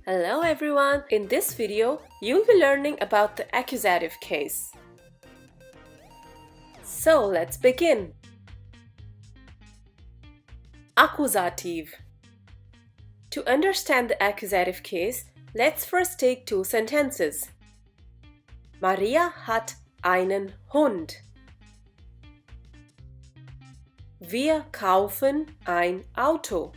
Hello everyone! In this video, you'll be learning about the accusative case. So let's begin. Akkusativ. To understand the accusative case, let's first take two sentences. Maria hat einen Hund. Wir kaufen ein Auto.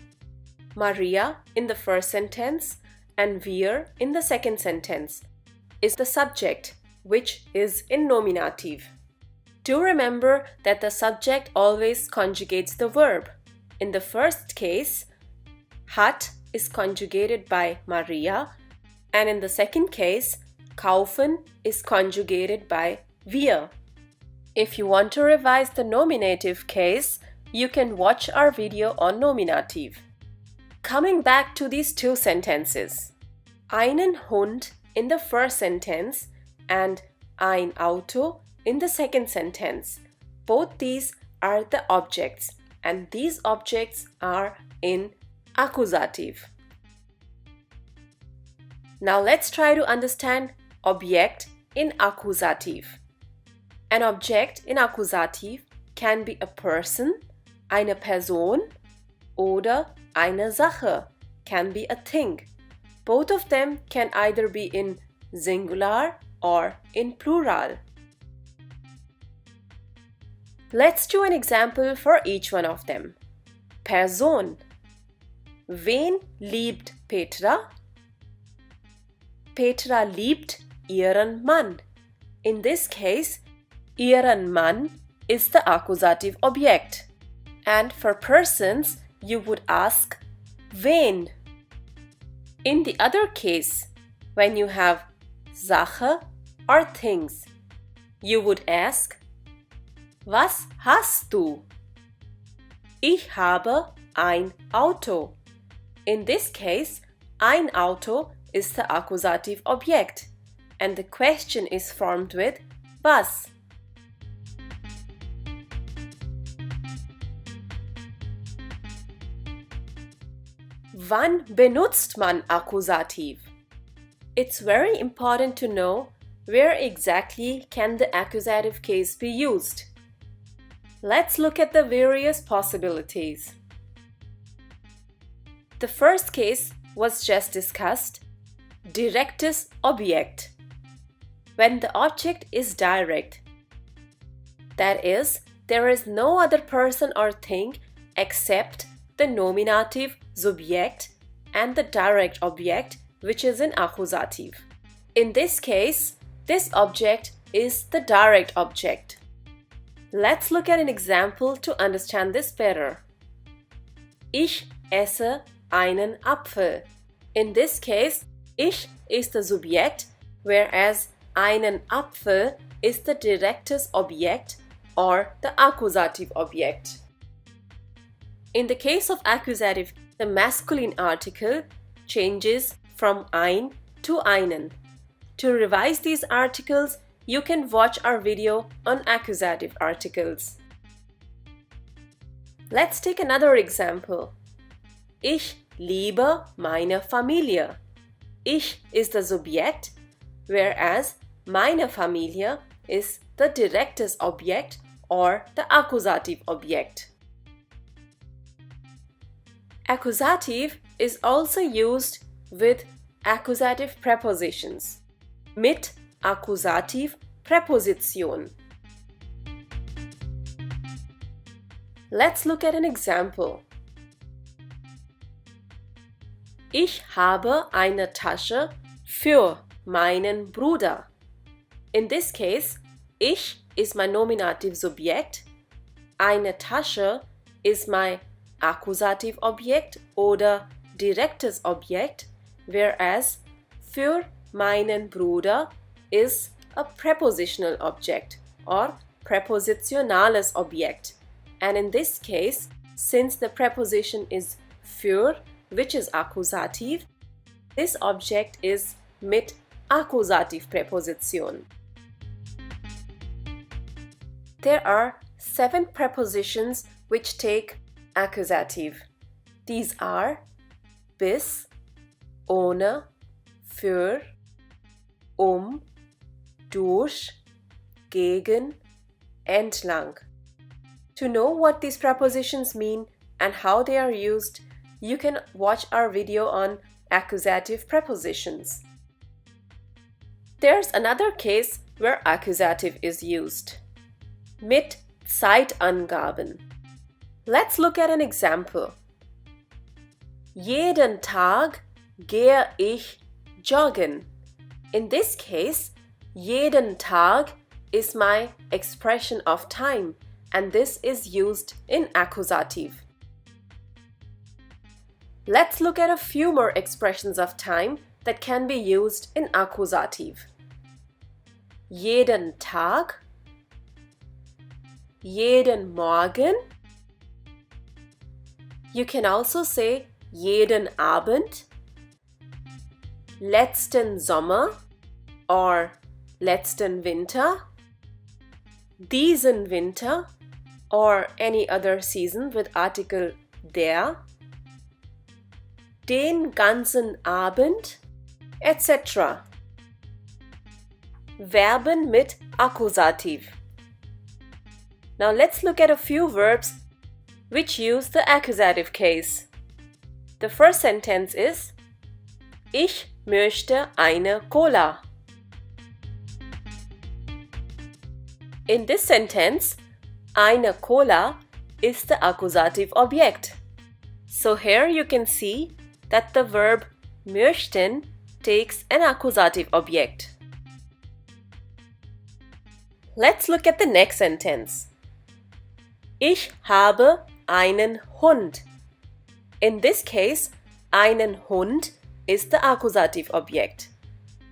Maria in the first sentence and wir in the second sentence is the subject, which is in nominative. Do remember that the subject always conjugates the verb. In the first case, hat is conjugated by Maria, and in the second case, kaufen is conjugated by wir. If you want to revise the nominative case, you can watch our video on nominative. Coming back to these two sentences, einen Hund in the first sentence and ein Auto in the second sentence. Both these are the objects, and these objects are in akkusativ. Now let's try to understand Objekt in akkusativ. An object in akkusativ can be a person, eine Person, oder eine Sache, can be a thing. Both of them can either be in singular or in plural. Let's do an example for each one of them. Person. Wen liebt Petra? Petra liebt ihren Mann. In this case, ihren Mann is the accusative object. And for persons, you would ask wen. In the other case, when you have Sache or things, you would ask Was hast du? Ich habe ein Auto. In this case, ein Auto is the accusative object, and the question is formed with was. Wann benutzt man akkusativ? It's very important to know where exactly can the accusative case be used. Let's look at the various possibilities. The first case was just discussed, direktes Objekt. When the object is direct, that is, there is no other person or thing except the nominative Subjekt and the direct object, which is in akkusativ. In this case, this object is the direct object. Let's look at an example to understand this better. Ich esse einen Apfel. In this case, ich is the Subjekt, whereas einen Apfel is the direktes Objekt or the accusative object. In the case of accusative, the masculine article changes from ein to einen. To revise these articles, you can watch our video on accusative articles. Let's take another example. Ich liebe meine Familie. Ich is the Subjekt, whereas meine Familie is the direktes Objekt or the accusative object. Akkusativ is also used with accusative prepositions. Mit Akkusativ Präposition. Let's look at an example. Ich habe eine Tasche für meinen Bruder. In this case, ich is my nominative Subjekt, eine Tasche is my accusative Objekt oder direktes Objekt, whereas für meinen Bruder is a prepositional object or präpositionales Objekt. And in this case, since the preposition is für, which is akkusativ, this object is mit Akkusativ Präposition. There are 7 prepositions which take akkusativ. These are bis, ohne, für, durch, gegen, entlang. To know what these prepositions mean and how they are used, you can watch our video on accusative prepositions. There's another case where accusative is used. Mit Zeitangaben. Let's look at an example. Jeden Tag gehe ich joggen. In this case, jeden Tag is my expression of time, and this is used in akkusativ. Let's look at a few more expressions of time that can be used in akkusativ. Jeden Tag, jeden Morgen. You can also say jeden Abend, letzten Sommer or letzten Winter, diesen Winter or any other season with article der, den ganzen Abend, etc. Verben mit akkusativ. Now let's look at a few verbs which use the accusative case. The first sentence is Ich möchte eine Cola. In this sentence, eine Cola is the accusative object. So here you can see that the verb möchten takes an accusative object. Let's look at the next sentence. Ich habe einen Hund. In this case, einen Hund is the accusative object.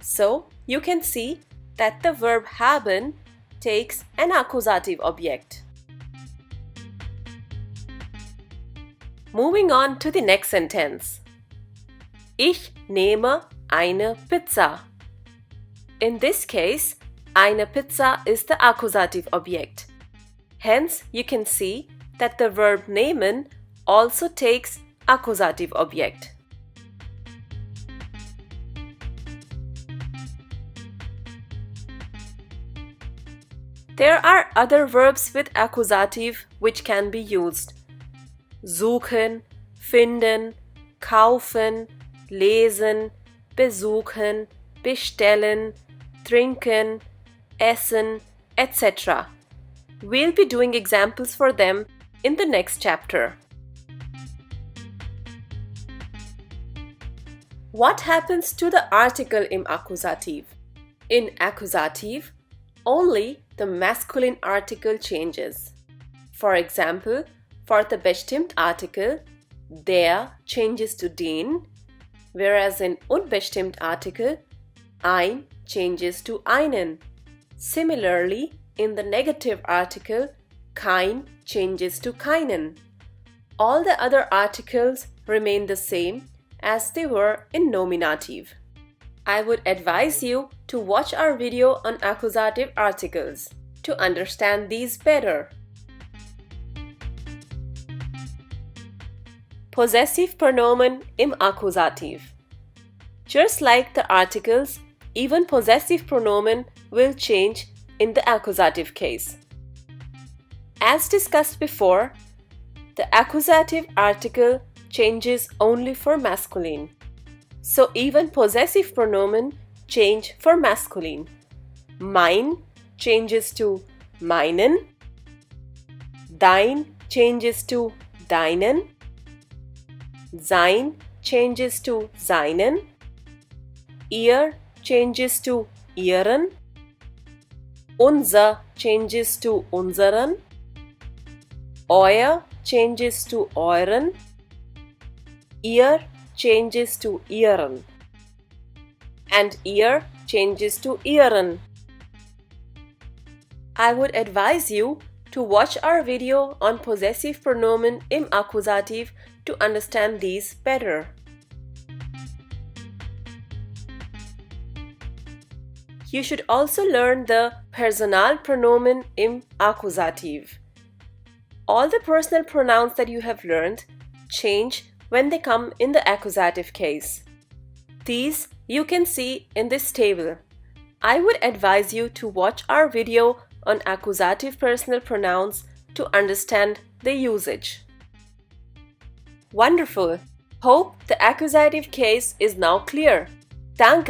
So you can see that the verb haben takes an accusative object. Moving on to the next sentence. Ich nehme eine Pizza. In this case, eine Pizza is the accusative object. Hence, you can see that the verb nehmen also takes accusative object. There are other verbs with accusative which can be used. Suchen, finden, kaufen, lesen, besuchen, bestellen, trinken, essen, etc. We'll be doing examples for them in the next chapter. What happens to the article im Akkusativ? In Akkusativ, only the masculine article changes. For example, for the bestimmt article, der changes to den, whereas in unbestimmt article, ein changes to einen. Similarly, in the negative article, kein changes to keinen. All the other articles remain the same as they were in nominative. I would advise you to watch our video on accusative articles to understand these better. Possessive pronomen im Akkusativ. Just like the articles, even possessive pronomen will change in the accusative case. As discussed before, the accusative article changes only for masculine. So even possessive pronomen change for masculine. Mein changes to meinen. Dein changes to deinen. Sein changes to seinen. Ihr changes to ihren. Unser changes to unseren. Euer changes to euren. Ihr changes to ihren. And ihr changes to ihren. I would advise you to watch our video on possessive pronomen im Akkusativ to understand these better. You should also learn the Personalpronomen im Akkusativ. All the personal pronouns that you have learned change when they come in the accusative case. These you can see in this table. I would advise you to watch our video on accusative personal pronouns to understand the usage. Wonderful! Hope the accusative case is now clear. Danke!